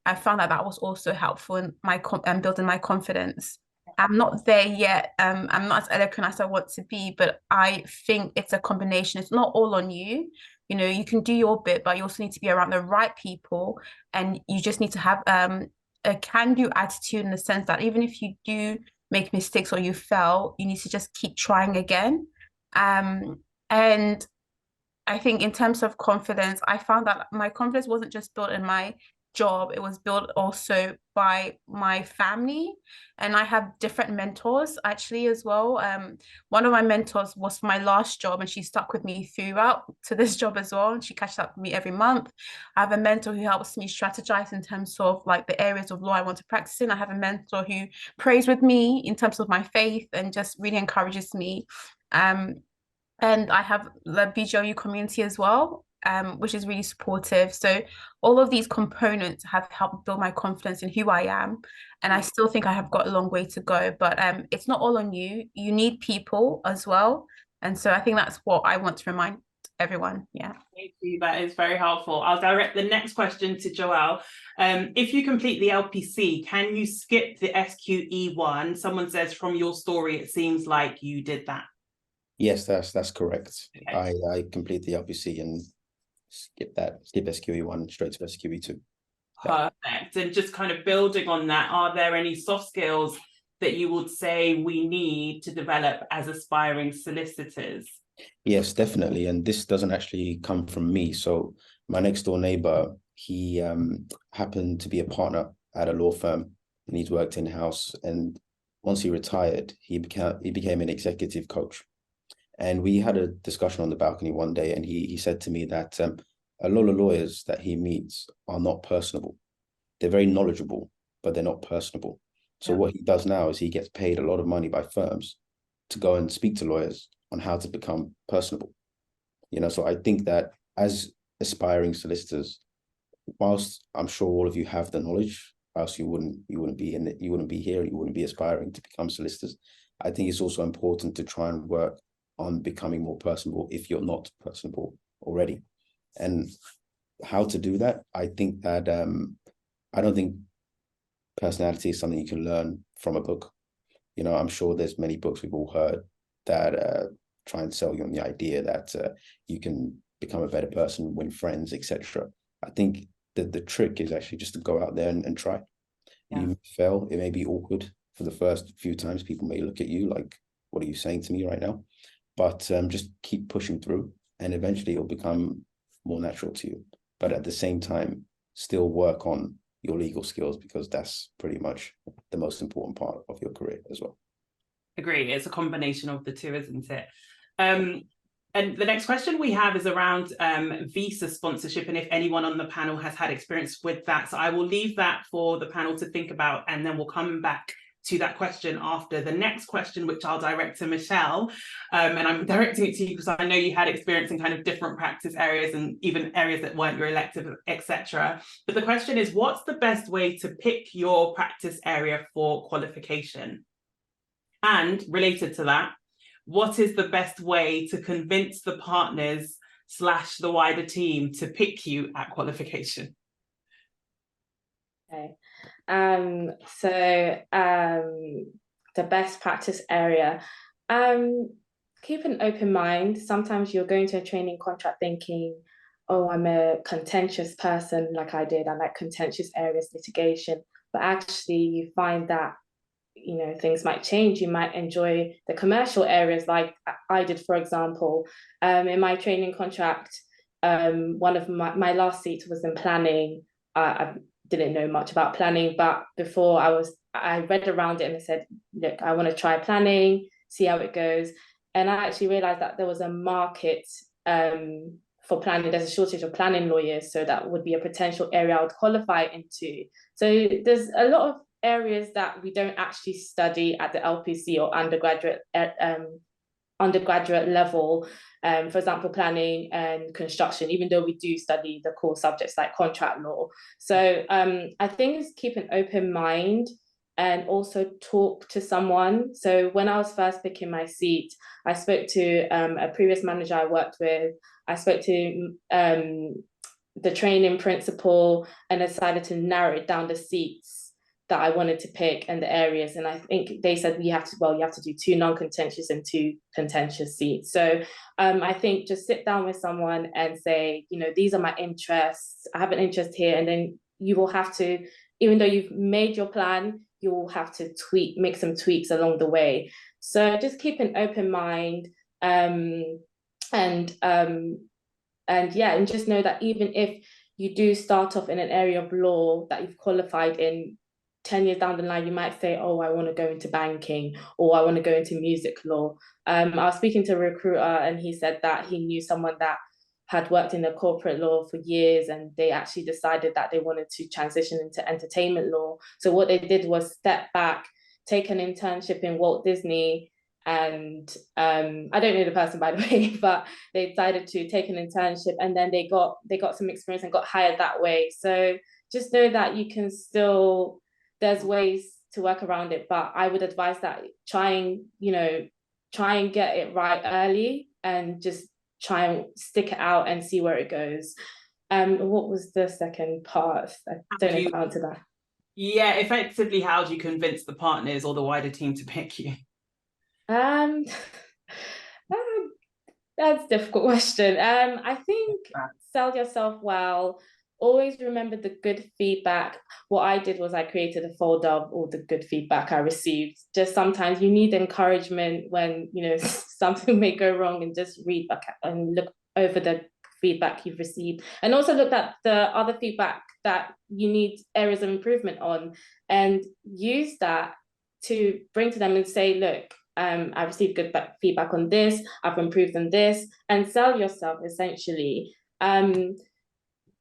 I found that that was also helpful in my building my confidence. I'm not there yet. I'm not as eloquent as I want to be, but I think it's a combination. It's not all on you. You know, you can do your bit, but you also need to be around the right people, and you just need to have a can-do attitude, in the sense that even if you do make mistakes or you fail, you need to just keep trying again. And I think in terms of confidence, I found that my confidence wasn't just built in my job, it was built also by my family. And I have different mentors actually as well. One of my mentors was for my last job, and she stuck with me throughout to this job as well. And she catches up with me every month. I have a mentor who helps me strategize in terms of like the areas of law I want to practice in. I have a mentor who prays with me in terms of my faith and just really encourages me. And I have the BGLU community as well, which is really supportive. So all of these components have helped build my confidence in who I am. And I still think I have got a long way to go, but it's not all on you. You need people as well. And so I think that's what I want to remind everyone. Yeah. Thank you. That is very helpful. I'll direct the next question to Joelle. If you complete the LPC, can you skip the SQE1? Someone says from your story, it seems like you did that. Yes, that's correct. Okay. I complete the LPC and skip SQE1 straight to SQE2. Perfect. And just kind of building on that, are there any soft skills that you would say we need to develop as aspiring solicitors? Yes, definitely. And this doesn't actually come from me. So my next door neighbor, he happened to be a partner at a law firm, and he's worked in-house. And once he retired, he became an executive coach. And we had a discussion on the balcony one day, and he said to me that a lot of lawyers that he meets are not personable. They're very knowledgeable, but they're not personable. So what he does now is he gets paid a lot of money by firms to go and speak to lawyers on how to become personable. So I think that as aspiring solicitors, whilst I'm sure all of you have the knowledge, else you wouldn't be here, you wouldn't be aspiring to become solicitors. I think it's also important to try and work on becoming more personable if you're not personable already. And how to do that, I think that I don't think personality is something you can learn from a book. I'm sure there's many books we've all heard that try and sell you on the idea that you can become a better person, win friends, etc. I think that the trick is actually just to go out there and try. You may fail, it may be awkward for the first few times. People may look at you like, what are you saying to me right now? But just keep pushing through, and eventually it'll become more natural to you. But at the same time, still work on your legal skills, because that's pretty much the most important part of your career as well. Agree. It's a combination of the two, isn't it? And the next question we have is around visa sponsorship, and if anyone on the panel has had experience with that. So I will leave that for the panel to think about, and then we'll come back to that question after the next question, which I'll direct to Michelle. And I'm directing it to you because I know you had experience in kind of different practice areas and even areas that weren't your elective, etc. But the question is, what's the best way to pick your practice area for qualification? And related to that, what is the best way to convince the partners / the wider team to pick you at qualification? Okay. The best practice area. Keep an open mind. Sometimes you're going to a training contract thinking, oh, I'm a contentious person, like I did. I like contentious areas, litigation. But actually you find that things might change. You might enjoy the commercial areas like I did, for example. In my training contract, one of my last seat was in planning. I didn't know much about planning, but before I read around it and I said, look, I want to try planning, see how it goes. And I actually realized that there was a market for planning. There's a shortage of planning lawyers, so that would be a potential area I would qualify into. So there's a lot of areas that we don't actually study at the LPC or undergraduate level, for example, planning and construction, even though we do study the core subjects like contract law. So I think it's keep an open mind and also talk to someone. So when I was first picking my seat, I spoke to a previous manager I worked with. I spoke to the training principal and decided to narrow it down the seats that I wanted to pick and the areas. And I think they said you have to do 2 non-contentious and 2 contentious seats. So I think just sit down with someone and say, these are my interests. I have an interest here. And then you will have to, even though you've made your plan, you will have to make some tweaks along the way. So just keep an open mind and And yeah, and just know that even if you do start off in an area of law that you've qualified in, 10 years down the line, you might say, oh, I want to go into banking, or I want to go into music law. I was speaking to a recruiter and he said that he knew someone that had worked in the corporate law for years, and they actually decided that they wanted to transition into entertainment law. So what they did was step back, take an internship in Walt Disney, and I don't know the person, by the way, but they decided to take an internship, and then they got some experience and got hired that way. So just know that you can still, there's ways to work around it, but I would advise that try and get it right early, and just try and stick it out and see where it goes. What was the second part? I don't know if I answered that. Yeah, effectively, how do you convince the partners or the wider team to pick you? That's a difficult question. I think sell yourself well. Always remember the good feedback. What I did was I created a folder of all the good feedback I received. Just sometimes you need encouragement when, something may go wrong, and just read back and look over the feedback you've received. And also look at the other feedback that you need areas of improvement on, and use that to bring to them and say, look, I received good feedback on this, I've improved on this, and sell yourself essentially.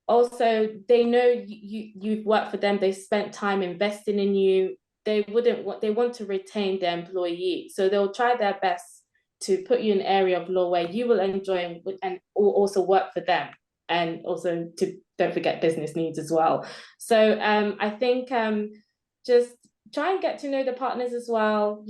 Also, they know you've worked for them, they spent time investing in you. They want to retain their employee. So they'll try their best to put you in an area of law where you will enjoy and also work for them. And also to don't forget business needs as well. So I think just try and get to know the partners as well.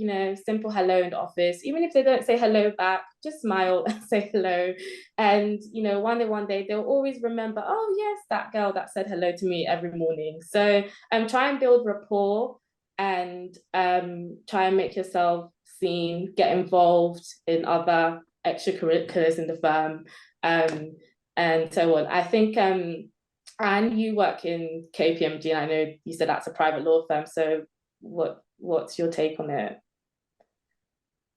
Simple hello in the office. Even if they don't say hello back, just smile and say hello. And one day they'll always remember, oh yes, that girl that said hello to me every morning. So try and build rapport, and try and make yourself seen, get involved in other extracurriculars in the firm, and so on. I think and you work in KPMG, and I know you said that's a private law firm, so what's your take on it?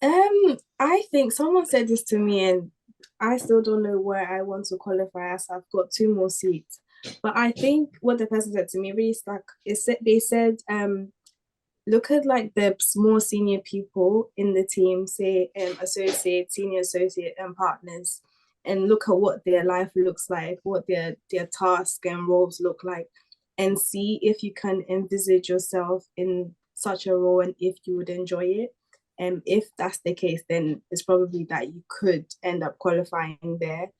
I think someone said this to me, and I still don't know where I want to qualify, as I've got 2 more seats. But I think what the person said to me really stuck. They said, look at like the more senior people in the team, say associate, senior associate, and partners, and look at what their life looks like, what their tasks and roles look like, and see if you can envisage yourself in such a role and if you would enjoy it. And if that's the case, then it's probably that you could end up qualifying there.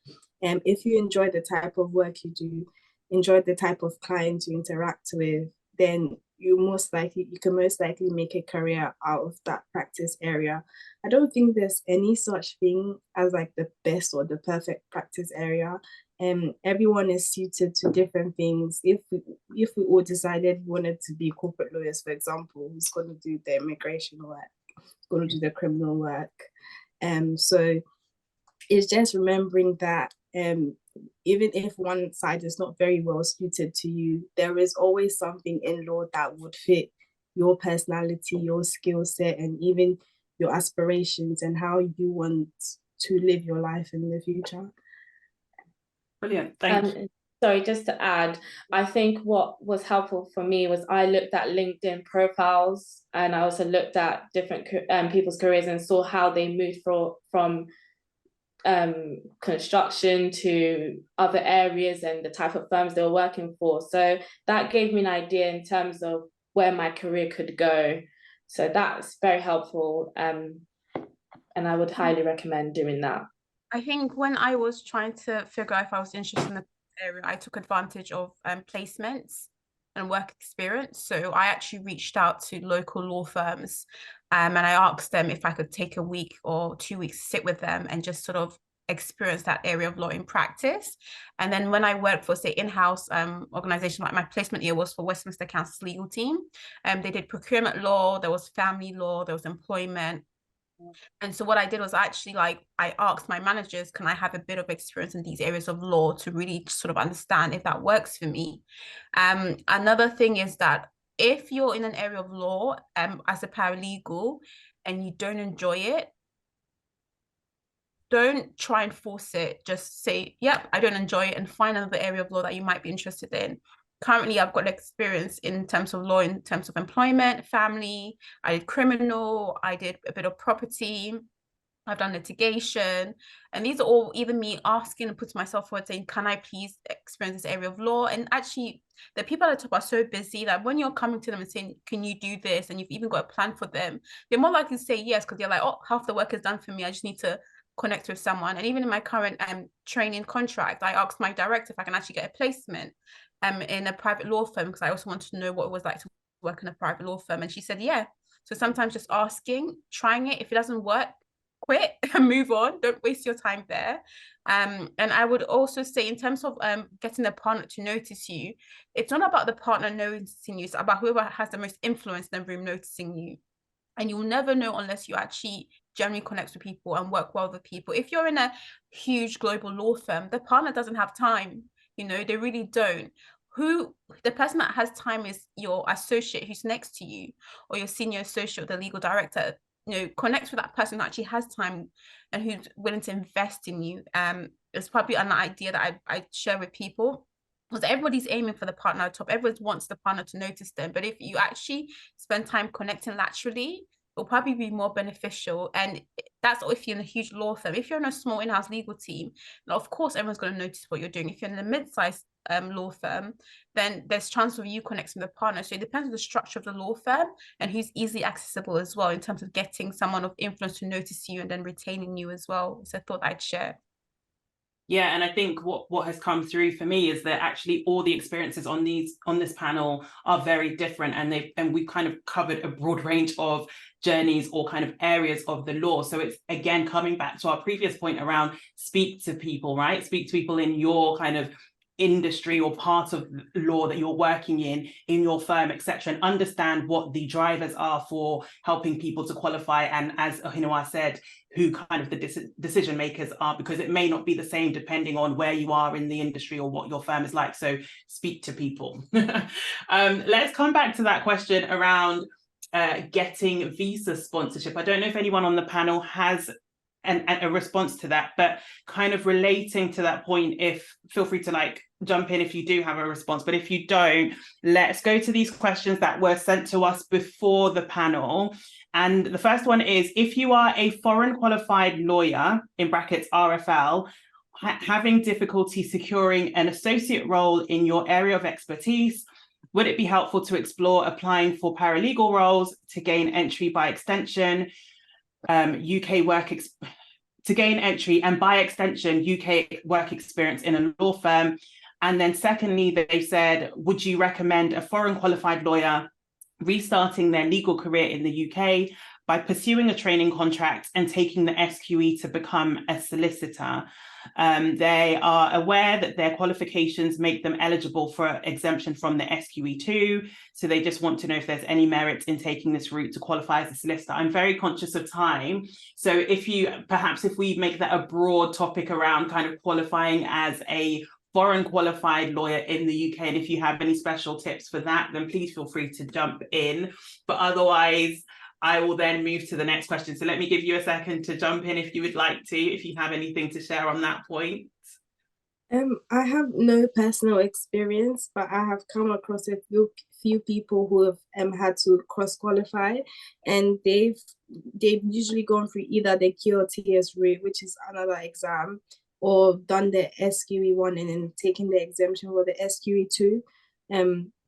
And if you enjoy the type of work you do, enjoy the type of clients you interact with, then you can most likely make a career out of that practice area. I don't think there's any such thing as like the best or the perfect practice area. Everyone is suited to different things. If we all decided we wanted to be corporate lawyers, for example, who's going to do the immigration work, who's going to do the criminal work. So it's just remembering that even if one side is not very well suited to you, there is always something in law that would fit your personality, your skill set, and even your aspirations and how you want to live your life in the future. Brilliant, thank you. Sorry, just to add, I think what was helpful for me was I looked at LinkedIn profiles, and I also looked at different people's careers and saw how they moved from construction to other areas and the type of firms they were working for. So that gave me an idea in terms of where my career could go. So that's very helpful, and I would highly recommend doing that. I think when I was trying to figure out if I was interested in the area, I took advantage of placements and work experience. So I actually reached out to local law firms, and I asked them if I could take a week or 2 weeks to sit with them and just sort of experience that area of law in practice. And then when I worked for, say, in-house organization, like my placement year was for Westminster Council's legal team, they did procurement law, there was family law, there was employment. And so what I did was actually, like, I asked my managers, can I have a bit of experience in these areas of law to really sort of understand if that works for me? Another thing is that if you're in an area of law as a paralegal and you don't enjoy it, don't try and force it. Just say, yep, I don't enjoy it, and find another area of law that you might be interested in. Currently, I've got experience in terms of law, in terms of employment, family. I did criminal, I did a bit of property, I've done litigation, and these are all either me asking and putting myself forward saying, can I please experience this area of law? And actually, the people at the top are so busy that when you're coming to them and saying, can you do this? And you've even got a plan for them, they're more likely to say yes, because they're like, oh, half the work is done for me. I just need to connect with someone. And even in my current training contract, I asked my director if I can actually get a placement in a private law firm, because I also wanted to know what it was like to work in a private law firm. And she said, yeah. So sometimes just asking, trying it. If it doesn't work, quit and move on. Don't waste your time there. And I would also say, in terms of getting the partner to notice you, it's not about the partner noticing you, it's about whoever has the most influence in the room noticing you. And you'll never know unless you actually generally connect with people and work well with people. If you're in a huge global law firm, the partner doesn't have time. You know, they really don't. The person that has time is your associate who's next to you, or your senior associate, the legal director. You know, connect with that person who actually has time and who's willing to invest in you. It's probably an idea that I share with people, because everybody's aiming for the partner at top. Everyone wants the partner to notice them. But if you actually spend time connecting laterally, it'll probably be more beneficial. And that's if you're in a huge law firm. If you're in a small in-house legal team, of course, everyone's going to notice what you're doing. If you're in a mid-sized law firm, then there's chance of you connecting with the partner. So it depends on the structure of the law firm and who's easily accessible as well, in terms of getting someone of influence to notice you and then retaining you as well. So I thought I'd share. Yeah, and I think what has come through for me is that actually all the experiences on this panel are very different, and we've kind of covered a broad range of journeys or kind of areas of the law. So it's again coming back to our previous point around speak to people, right? Speak to people in your kind of industry or part of law that you're working in your firm, etc., and understand what the drivers are for helping people to qualify, and as Ohinwa said, who kind of the decision makers are, because it may not be the same depending on where you are in the industry or what your firm is like. So speak to people. Let's come back to that question around getting visa sponsorship. I don't know if anyone on the panel has a response to that, but kind of relating to that point, feel free to like jump in if you do have a response, but if you don't, let's go to these questions that were sent to us before the panel. And the first one is, if you are a foreign qualified lawyer, in brackets RFL, having difficulty securing an associate role in your area of expertise, would it be helpful to explore applying for paralegal roles to gain entry by extension, to gain entry and by extension UK work experience in a law firm? And then secondly, they said, would you recommend a foreign qualified lawyer restarting their legal career in the UK by pursuing a training contract and taking the SQE to become a solicitor? They are aware that their qualifications make them eligible for exemption from the SQE2, so they just want to know if there's any merit in taking this route to qualify as a solicitor. I'm very conscious of time, so if we make that a broad topic around kind of qualifying as a foreign qualified lawyer in the UK, and if you have any special tips for that, then please feel free to jump in. But otherwise, I will then move to the next question. So let me give you a second to jump in if you would like to, if you have anything to share on that point. I have no personal experience, but I have come across a few people who have had to cross qualify, and they've usually gone through either the QLTS route, which is another exam, or done the SQE1 and then taking the exemption for the SQE2.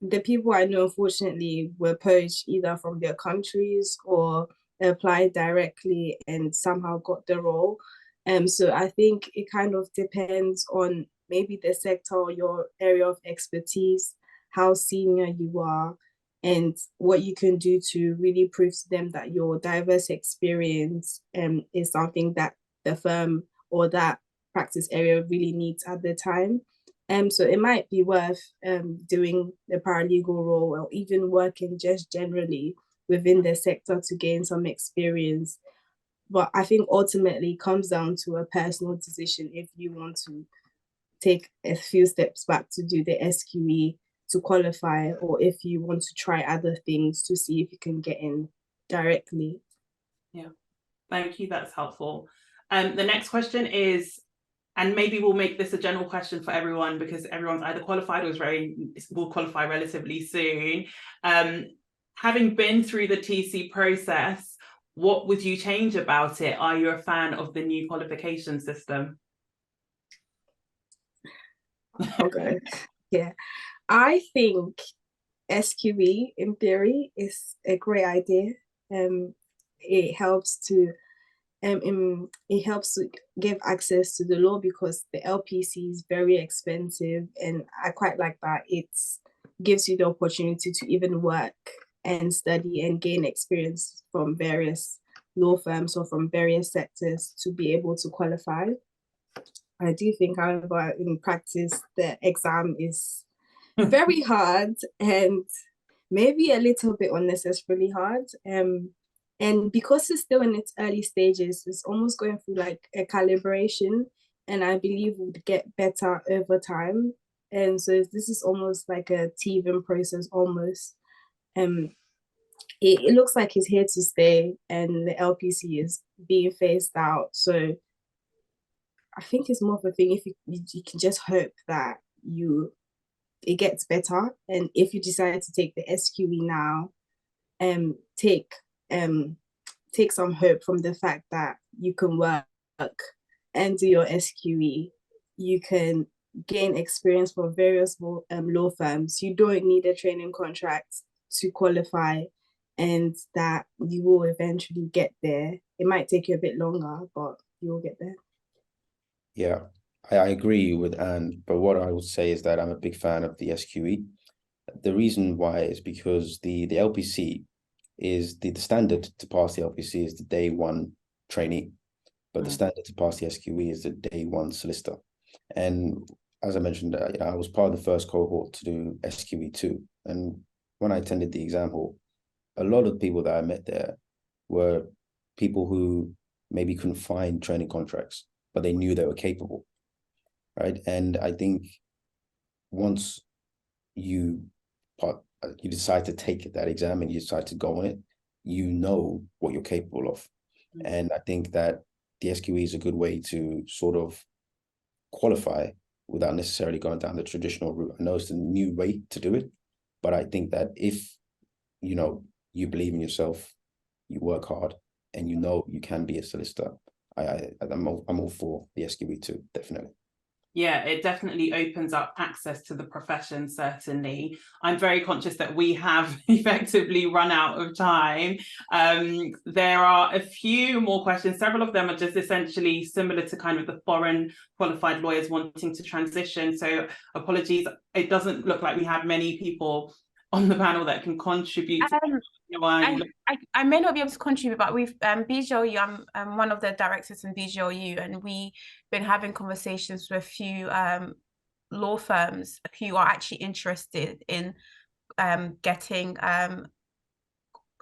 The people I know, unfortunately, were poached either from their countries or applied directly and somehow got the role. So I think it kind of depends on maybe the sector or your area of expertise, how senior you are, and what you can do to really prove to them that your diverse experience is something that the firm or that practice area really needs at the time. So it might be worth doing the paralegal role, or even working just generally within the sector to gain some experience. But I think ultimately it comes down to a personal decision if you want to take a few steps back to do the SQE to qualify, or if you want to try other things to see if you can get in directly. Yeah, thank you, that's helpful. The next question is, and maybe we'll make this a general question for everyone because everyone's either qualified or will qualify relatively soon. Having been through the TC process, what would you change about it? Are you a fan of the new qualification system? Okay. Yeah, I think SQE in theory is a great idea. It helps to give access to the law because the LPC is very expensive, and I quite like that. It gives you the opportunity to even work and study and gain experience from various law firms or from various sectors to be able to qualify. I do think, however, in practice, the exam is very hard and maybe a little bit unnecessarily hard. And because it's still in its early stages, it's almost going through like a calibration, and I believe would get better over time. And so this is almost like a teething process almost. It looks like it's here to stay, and the LPC is being phased out. So I think it's more of a thing if you can just hope that it gets better. And if you decide to take the SQE now, take some hope from the fact that you can work and do your SQE. You can gain experience for various law firms. You don't need a training contract to qualify, and that you will eventually get there. It might take you a bit longer, but you will get there. Yeah, I agree with Anne, but what I would say is that I'm a big fan of the SQE. The reason why is because the LPC is the standard to pass the LPC is the day one trainee, but the standard to pass the SQE is the day one solicitor. And as I mentioned, I was part of the first cohort to do SQE2. And when I attended the exam hall, a lot of people that I met there were people who maybe couldn't find training contracts, but they knew they were capable, right? And I think once you decide to take that exam and you decide to go on it, you know what you're capable of. And I think that the SQE is a good way to sort of qualify without necessarily going down the traditional route. I know it's a new way to do it, but I think that if, you believe in yourself, you work hard, and you know you can be a solicitor, I'm all for the SQE too, definitely. Yeah, it definitely opens up access to the profession, certainly. I'm very conscious that we have effectively run out of time. There are a few more questions. Several of them are just essentially similar to kind of the foreign qualified lawyers wanting to transition. So apologies, it doesn't look like we have many people on the panel that can contribute. I may not be able to contribute, but we've BGLU, I'm one of the directors in BGLU, and we've been having conversations with a few law firms who are actually interested in getting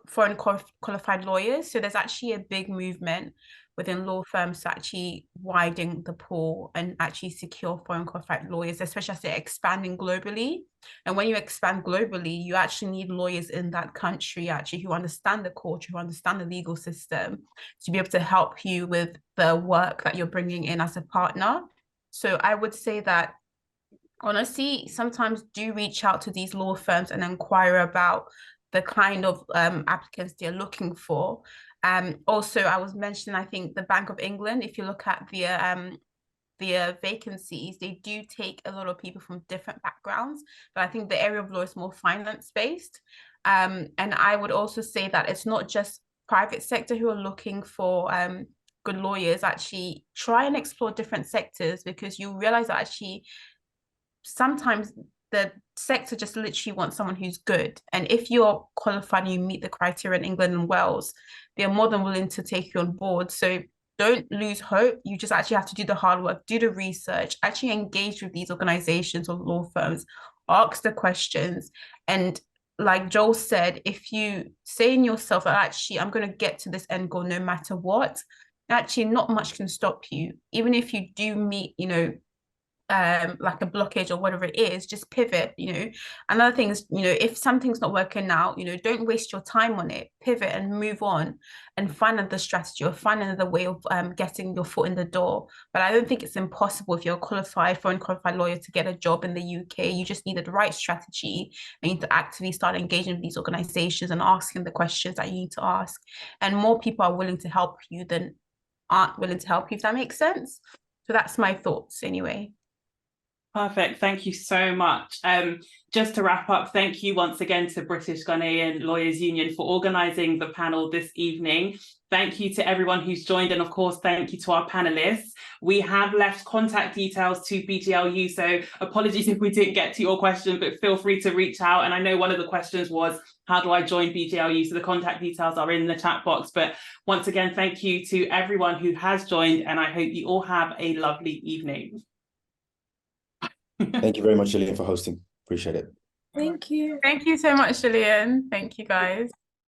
foreign qualified lawyers. So there's actually a big movement within law firms to actually widen the pool and actually secure foreign qualified lawyers, especially as they're expanding globally. And when you expand globally, you actually need lawyers in that country actually who understand the culture, who understand the legal system, to be able to help you with the work that you're bringing in as a partner. So I would say that, honestly, sometimes do reach out to these law firms and inquire about the kind of applicants they're looking for. Also, I was mentioning, I think the Bank of England, if you look at the vacancies, they do take a lot of people from different backgrounds, but I think the area of law is more finance-based. And I would also say that it's not just private sector who are looking for good lawyers. Actually try and explore different sectors, because you realize that actually sometimes the sector just literally wants someone who's good. And if you're qualified and you meet the criteria in England and Wales, they're more than willing to take you on board. So don't lose hope. You just actually have to do the hard work, do the research, actually engage with these organizations or law firms, ask the questions. And like Joel said, if you say in yourself, actually, I'm going to get to this end goal no matter what, actually not much can stop you. Even if you do meet, like a blockage or whatever it is, just pivot. Another thing is, if something's not working out, don't waste your time on it. Pivot and move on and find another strategy or find another way of getting your foot in the door. But I don't think it's impossible if you're a qualified, foreign qualified lawyer to get a job in the UK. You just need the right strategy, and you need to actively start engaging with these organizations and asking the questions that you need to ask. And more people are willing to help you than aren't willing to help you, if that makes sense. So that's my thoughts anyway. Perfect. Thank you so much. Just to wrap up, thank you once again to British-Ghanaian Lawyers Union for organising the panel this evening. Thank you to everyone who's joined, and of course, thank you to our panellists. We have left contact details to BGLU, so apologies if we didn't get to your question, but feel free to reach out. And I know one of the questions was, how do I join BGLU? So the contact details are in the chat box. But once again, thank you to everyone who has joined, and I hope you all have a lovely evening. Thank you very much, Gillian, for hosting. Appreciate it. Thank you. Thank you so much, Gillian. Thank you, guys.